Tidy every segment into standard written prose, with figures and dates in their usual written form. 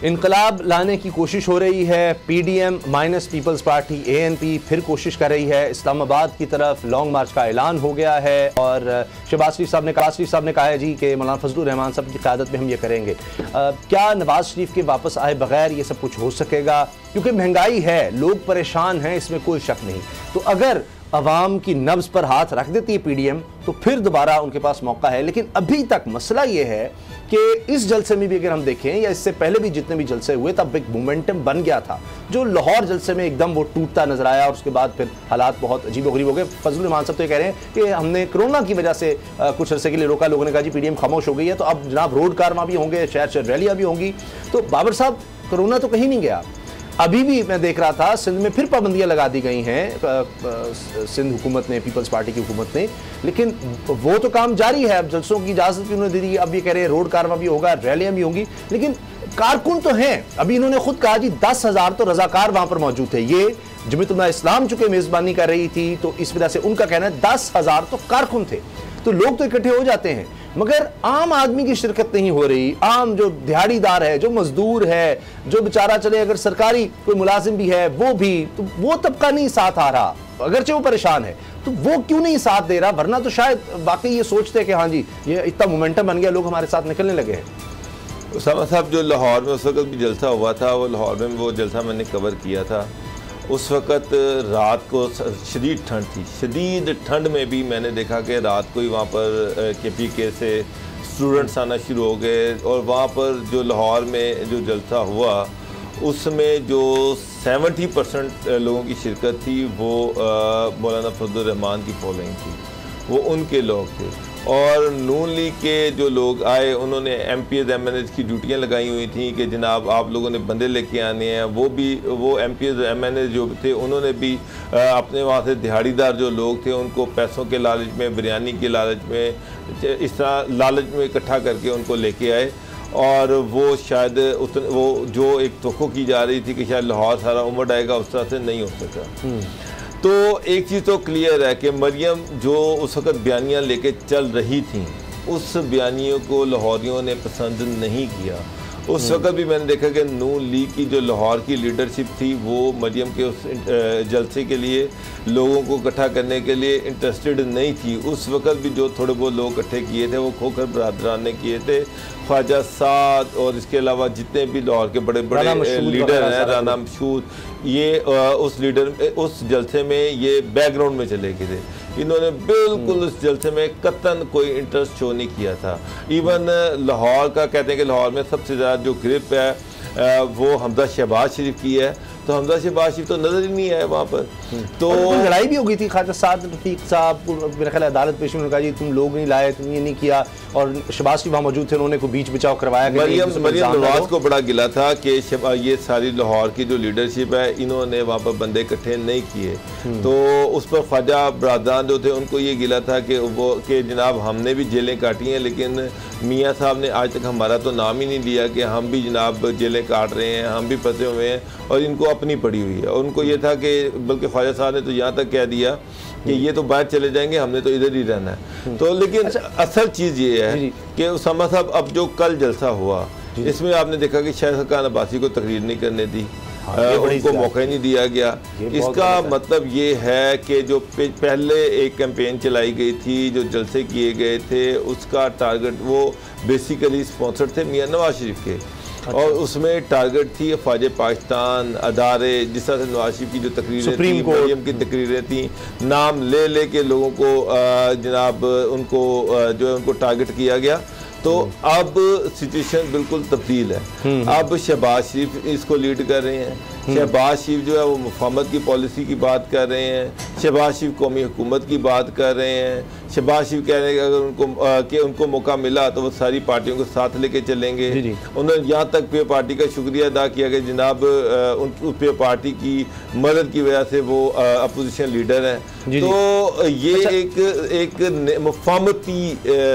इनकलाब लाने की कोशिश हो रही है। PDM minus Peoples Party ANP फिर कोशिश कर रही है। इस्लामाबाद की तरफ लॉन्ग मार्च का ऐलान हो गया है और शहबाज शरीफ साहब ने कहा है जी कि मौलाना फजलुर रहमान साहब की क़यादत में हम ये करेंगे। क्या नवाज शरीफ के वापस आए बगैर ये सब कुछ हो सकेगा? क्योंकि महंगाई है, लोग परेशान हैं, इसमें कोई शक नहीं। तो अगर अवाम की नब्ज पर हाथ रख देती है पीडीएम तो फिर दोबारा उनके पास मौका है। लेकिन अभी तक मसला ये है कि इस जलसे में भी अगर हम देखें या इससे पहले भी जितने भी जलसे हुए तब एक मोमेंटम बन गया था जो लाहौर जलसे में एकदम वो टूटता नजर आया और उसके बाद फिर हालात बहुत अजीबोगरीब हो गए। फजलुर रहमान साहब तो ये कह रहे हैं कि हमने कोरोना की वजह से कुछ अरसे के लिए रोका, लोगों ने कहा जी पीडीएम खामोश हो गई है, तो अब जनाब रोड कारवा भी होंगे, शहर शहर रैलियां भी होंगी। तो बाबर साहब कोरोना तो कहीं नहीं गया। अभी भी मैं देख रहा था सिंध में फिर पाबंदियां लगा दी गई हैं सिंध हुकूमत ने, पीपल्स पार्टी की हुकूमत ने, लेकिन वो तो काम जारी है। अब जलसों की इजाजत भी उन्होंने दे दी। अब ये कह रहे हैं रोड कारवा भी होगा, रैलियां भी होंगी, लेकिन कारकुन तो हैं। अभी इन्होंने खुद कहा जी 10,000 तो रजाकार वहां पर मौजूद थे। ये जमीयत इस्लाम चूंकि मेजबानी कर रही थी तो इस वजह से उनका कहना है 10,000 तो कारकुन थे। तो लोग तो इकट्ठे हो जाते हैं मगर आम आदमी की शिरकत नहीं हो रही। आम जो दिहाड़ीदार है, जो मजदूर है, जो बेचारा चले अगर सरकारी कोई मुलाजिम भी है वो भी, तो वो तबका नहीं साथ आ रहा, अगरचे वो परेशान है। तो वो क्यों नहीं साथ दे रहा? वरना तो शायद वाकई ये सोचते कि हाँ जी ये इतना मोमेंटम बन गया, लोग हमारे साथ निकलने लगे हैं। उसामा साहब, जो लाहौर में उस वक्त भी जलसा हुआ था, वो लाहौर में वो जलसा मैंने कवर किया था। उस वक़्त रात को शदीद ठंड थी। शदीद ठंड में भी मैंने देखा कि रात को ही वहाँ पर KPK से स्टूडेंट्स आना शुरू हो गए और वहाँ पर जो लाहौर में जो जलसा हुआ उसमें जो 70% लोगों की शिरकत थी वो मौलाना फजलुर रहमान की फॉलोइंग थी, वो उनके लोग थे। और नून लीग के जो लोग आए उन्होंने MPs MNAs की ड्यूटियाँ लगाई हुई थी कि जनाब आप लोगों ने बंदे लेके आने हैं। वो MPs MNAs जो थे उन्होंने भी अपने वहाँ से दिहाड़ीदार जो लोग थे उनको पैसों के लालच में, बिरयानी के लालच में, इस तरह लालच में इकट्ठा करके उनको लेके आए। और वो शायद वो जो एक तोक़ो की जा रही थी कि शायद लाहौर सारा उमड़ आएगा, उस तरह से नहीं हो सका। तो एक चीज़ तो क्लियर है कि मरियम जो उस वक़्त बयानियाँ लेके चल रही थी उस बयानियों को लाहौरियों ने पसंद नहीं किया। उस वक़्त भी मैंने देखा कि नून लीग की जो लाहौर की लीडरशिप थी वो मरियम के उस जलसे के लिए लोगों को इकट्ठा करने के लिए इंटरेस्टेड नहीं थी। उस वक़्त भी जो थोड़े बहुत लोग इकट्ठे किए थे वो खोखर बरादरान ने किए थे। ख्वाजा साद और इसके अलावा जितने भी लाहौर के बड़े बड़े लीडर हैं, राना मशहूद, ये उस जलसे में ये बैकग्राउंड में चले गए थे। इन्होंने बिल्कुल उस जलसे में कतन कोई इंटरेस्ट शो नहीं किया था। इवन लाहौर का कहते हैं कि लाहौर में सबसे ज़्यादा जो ग्रिप है वो हमजा शहबाज शरीफ की है, तो हमजा शहबाज शरीफ तो नज़र ही नहीं आया वहाँ पर। तो लड़ाई भी हो गई थी। ख्वाजा साद रफीक साहब मेरे ख्याल अदालत पेश में कहा जी तुम लोग नहीं लाए, तुम ये नहीं किया, और शहबाज शरीफ वहाँ मौजूद थे, उन्होंने को बीच बचाव करवाया। मरियम नवाज को बड़ा गिला था कि ये सारी लाहौर की जो लीडरशिप है इन्होंने वहाँ पर बंदे इकट्ठे नहीं किए। तो उस पर ख्वाजा बरादरान जो थे उनको ये गिला था कि जनाब हमने भी जेलें काटी हैं लेकिन मियाँ साहब ने आज तक हमारा तो नाम ही नहीं लिया कि हम भी जनाब जेलें काट रहे हैं, हम भी फंसे हुए हैं और इनको अपनी पड़ी हुई है। और उनको ये था कि बल्कि ख्वाजा साहब ने तो यहाँ तक कह दिया कि ये तो बाहर चले जाएंगे, हमने तो इधर ही रहना है। तो लेकिन असल चीज़ ये है कि उसामा साहब अब जो कल जलसा हुआ इसमें आपने देखा कि शायद खान अब्बासी को तकरीर नहीं करने दी, उनको मौका ही नहीं दिया गया। इसका मतलब ये है कि जो पहले एक कैंपेन चलाई गई थी, जो जलसे किए गए थे, उसका टारगेट वो बेसिकली स्पॉन्सर थे मियां नवाज शरीफ के। और उसमें टारगेट थी अफवाज पाकिस्तान, अदारे, जिस तरह से नवाज शरीफ की जो तकरीरें थी, मरियम की तकरीरें थी, नाम ले के लोगों को जनाब उनको जो है उनको टारगेट किया गया। तो अब सिचुएशन बिल्कुल तब्दील है। अब शहबाज शरीफ इसको लीड कर रहे हैं। शहबाज शरीफ जो है वो मुफाहमत की पॉलिसी की बात कर रहे हैं। शहबाज शरीफ कौमी हुकूमत की बात कर रहे हैं। शहबाज शरीफ कह रहे हैं कि अगर उनको मौका मिला तो वो सारी पार्टियों को साथ लेके चलेंगे। उन्होंने यहाँ तक पे पार्टी का शुक्रिया अदा किया कि जनाब उस पे पार्टी की मदद की वजह से वो अपोजिशन लीडर हैं। तो ये एक मुफाहमती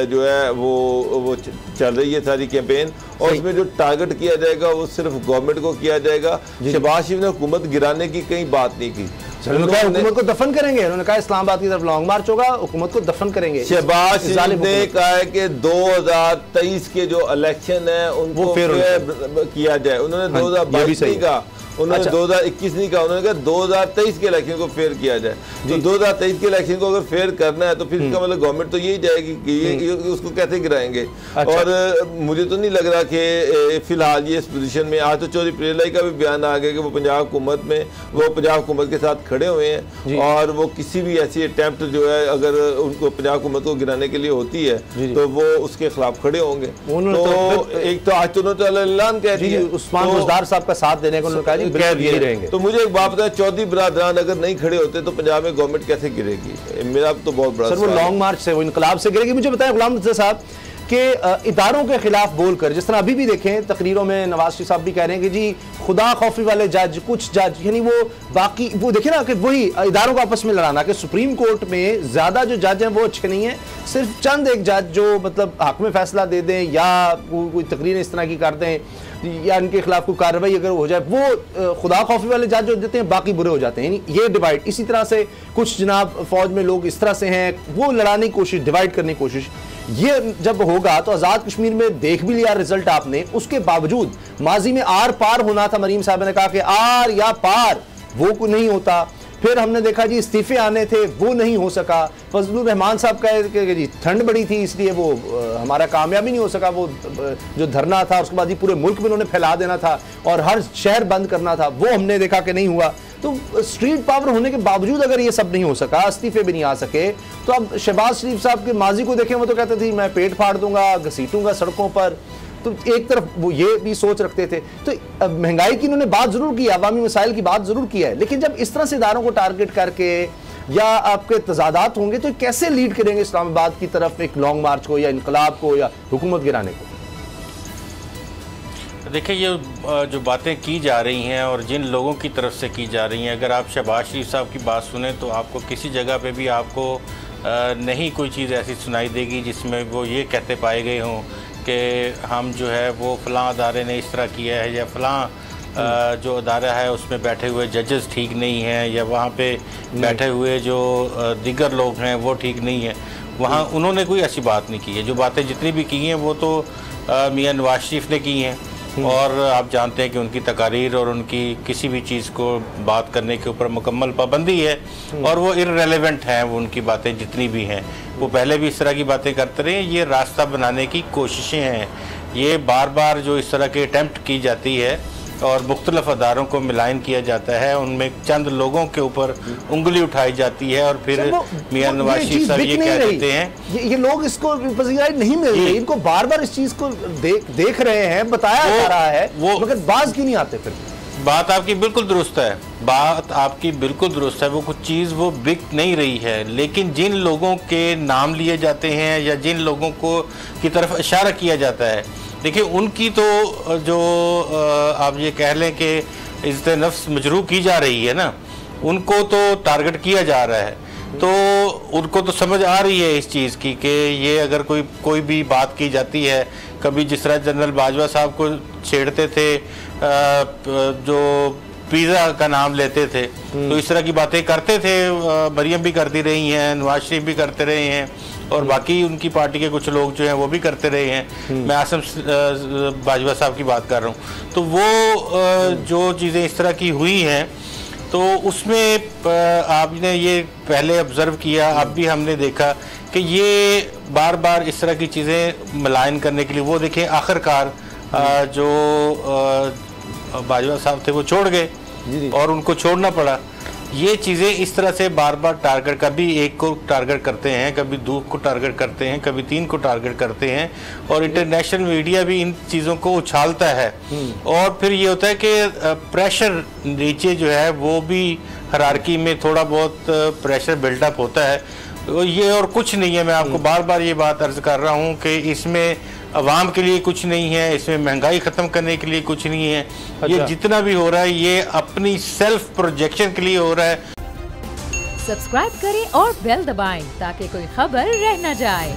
जो है वो चल रही है सारी कैंपेन, और उसमें जो टारगेट किया जाएगा वो सिर्फ गवर्नमेंट को किया जाएगा। शहबाज शरीफ ने हुकूमत गिराने की कहीं बात नहीं की। हुकूमत को दफन करेंगे, उन्होंने कहा इस्लामाबाद की तरफ लॉन्ग मार्च होगा, हुकूमत को दफन करेंगे। शहबाज शरीफ ने कहा है कि 2023 के जो इलेक्शन है उनको फेयर किया जाए। उन्होंने 2022 नहीं कहा, उन्होंने 2021 नहीं कहा, उन्होंने कहा 2023 के इलेक्शन को फेयर किया जाए। तो 2023 के इलेक्शन को अगर फेयर करना है तो फिर इसका मतलब गवर्नमेंट तो यही जाएगी कि ये उसको कैसे गिराएंगे। और मुझे तो नहीं लग रहा कि फिलहाल ये इस पोजीशन में, आज तो चौधरी प्रेलाई का भी बयान आ गया कि वो पंजाब हुकूमत में, वो पंजाब हुकूमत के साथ खड़े हुए हैं, और वो किसी भी ऐसी अटेम्प्ट जो है अगर उनको पंजाब हुकूमत को गिराने के लिए होती है तो वो उसके खिलाफ खड़े होंगे। तो एक तो आज तो उन्होंने ऐलान कह दिया, उस्मान बुज़दार साहब का साथ देने को कह रहेंगे। तो मुझे एक बात बताया, चौधरी बिरादरान अगर नहीं खड़े होते तो पंजाब में गवर्नमेंट कैसे गिरेगी? मेरा तो बहुत बड़ा सर वो लॉन्ग मार्च से, वो इनकलाब से गिरेगी। मुझे बताया गुलाम नबी साहब कि इदारों के खिलाफ बोलकर, जिस तरह अभी भी देखें तकरीरों में नवाज शरीफ साहब भी कह रहे हैं कि जी खुदा खौफी वाले जज, कुछ जज, यानी वो बाकी वो देखे ना कि वही इदारों को आपस में लड़ाना, कि सुप्रीम कोर्ट में ज्यादा जो जज हैं वो अच्छे नहीं है, सिर्फ चंद एक जज जो मतलब हक में फैसला दे दें या कोई तकरीर इस तरह की कर दें या इनके खिलाफ कोई कार्रवाई अगर हो जाए, वो खुदा खौफी वाले जज जो देते हैं, बाकी बुरे हो जाते हैं। यानी ये डिवाइड, इसी तरह से कुछ जनाब फौज में लोग इस तरह से हैं, वो लड़ाने की कोशिश, डिवाइड करने की कोशिश, ये जब होगा तो आज़ाद कश्मीर में देख भी लिया रिजल्ट आपने। उसके बावजूद माजी में आर पार होना था, मरीम साहब ने कहा कि आर या पार वो नहीं होता। फिर हमने देखा जी इस्तीफे आने थे, वो नहीं हो सका। फजलुर रहमान साहब का जी ठंड बड़ी थी इसलिए वो हमारा कामयाबी नहीं हो सका, वो जो धरना था उसके बाद ही पूरे मुल्क में उन्होंने फैला देना था और हर शहर बंद करना था, वो हमने देखा कि नहीं हुआ। तो स्ट्रीट पावर होने के बावजूद अगर ये सब नहीं हो सका, इस्तीफे भी नहीं आ सके, तो अब शहबाज शरीफ साहब के माजी को देखें, वो तो कहते थे मैं पेट फाड़ दूंगा, घसीटूंगा सड़कों पर। तो एक तरफ वो ये भी सोच रखते थे। तो महंगाई की इन्होंने बात जरूर की, अवामी मसाइल की बात जरूर की है, लेकिन जब इस तरह से इदारों को टारगेट करके या आपके तजादात होंगे तो कैसे लीड करेंगे इस्लामाबाद की तरफ एक लॉन्ग मार्च को या इनकलाब को या हुकूमत गिराने को? देखिए, ये जो बातें की जा रही हैं और जिन लोगों की तरफ से की जा रही हैं, अगर आप शहबाज शरीफ साहब की बात सुने तो आपको किसी जगह पे भी आपको नहीं कोई चीज़ ऐसी सुनाई देगी जिसमें वो ये कहते पाए गए हों कि हम जो है वो फ़लाँ अदारे ने इस तरह किया है, या फ़लाँ जो अदारा है उसमें बैठे हुए जजेस ठीक नहीं हैं, या वहाँ पे बैठे हुए जो दीगर लोग हैं वो ठीक नहीं हैं। वहाँ उन्होंने कोई ऐसी बात नहीं की है। जो बातें जितनी भी की हैं वो तो मियां नवाज शरीफ ने की हैं, और आप जानते हैं कि उनकी तकारीर और उनकी किसी भी चीज़ को बात करने के ऊपर मुकम्मल पाबंदी है, और वो इररेलेवेंट हैं, वो उनकी बातें जितनी भी हैं, वो पहले भी इस तरह की बातें करते रहे। ये रास्ता बनाने की कोशिशें हैं, ये बार बार जो इस तरह की अटैम्प्ट की जाती है और मुख्तलिफ अदारों को मिलान किया जाता है, उनमें चंद लोगों के ऊपर उंगली उठाई जाती है, और फिर मियां नवाज शरीफ साहब ये कह देते हैं ये लोग इसको पसीराई नहीं मिल रही, इनको बार बार इस चीज़ को देख रहे हैं, बताया जा रहा है, वो मगर बाज क्यों नहीं आते? फिर बात आपकी बिल्कुल दुरुस्त है, बात आपकी बिल्कुल दुरुस्त है। वो कुछ चीज़ वो बिक नहीं रही है, लेकिन जिन लोगों के नाम लिए जाते हैं या जिन लोगों को की तरफ इशारा किया जाता है, देखिए उनकी तो जो आप ये कह लें कि इज्जत नफ्स मजरूह की जा रही है ना, उनको तो टारगेट किया जा रहा है। तो उनको तो समझ आ रही है इस चीज़ की कि ये अगर कोई भी बात की जाती है, कभी जिस तरह जनरल बाजवा साहब को छेड़ते थे, जो पिज़्ज़ा का नाम लेते थे, तो इस तरह की बातें करते थे, मरियम भी करती रही हैं, नवाज शरीफ भी करते रहे हैं, और बाकी उनकी पार्टी के कुछ लोग जो हैं वो भी करते रहे हैं। मैं आसिम बाजवा साहब की बात कर रहा हूँ। तो वो जो चीज़ें इस तरह की हुई हैं, तो उसमें आपने ये पहले ऑब्ज़र्व किया, अब भी हमने देखा कि ये बार बार इस तरह की चीज़ें मलायन करने के लिए, वो देखें आखिरकार जो बाजवा साहब थे वो छोड़ गए और उनको छोड़ना पड़ा। ये चीज़ें इस तरह से बार बार टारगेट, कभी एक को टारगेट करते हैं, कभी दो को टारगेट करते हैं, कभी तीन को टारगेट करते हैं, और इंटरनेशनल मीडिया भी इन चीज़ों को उछालता है। और फिर ये होता है कि प्रेशर नीचे जो है वो भी हायरार्की में थोड़ा बहुत प्रेशर बिल्डअप होता है। तो ये और कुछ नहीं है। मैं आपको बार बार ये बात अर्ज कर रहा हूँ कि इसमें अवाम के लिए कुछ नहीं है, इसमें महंगाई ख़त्म करने के लिए कुछ नहीं है। ये जितना भी हो रहा है ये अपनी सेल्फ प्रोजेक्शन के लिए हो रहा है। सब्सक्राइब करें और बेल दबाएं ताकि कोई खबर रह न जाए।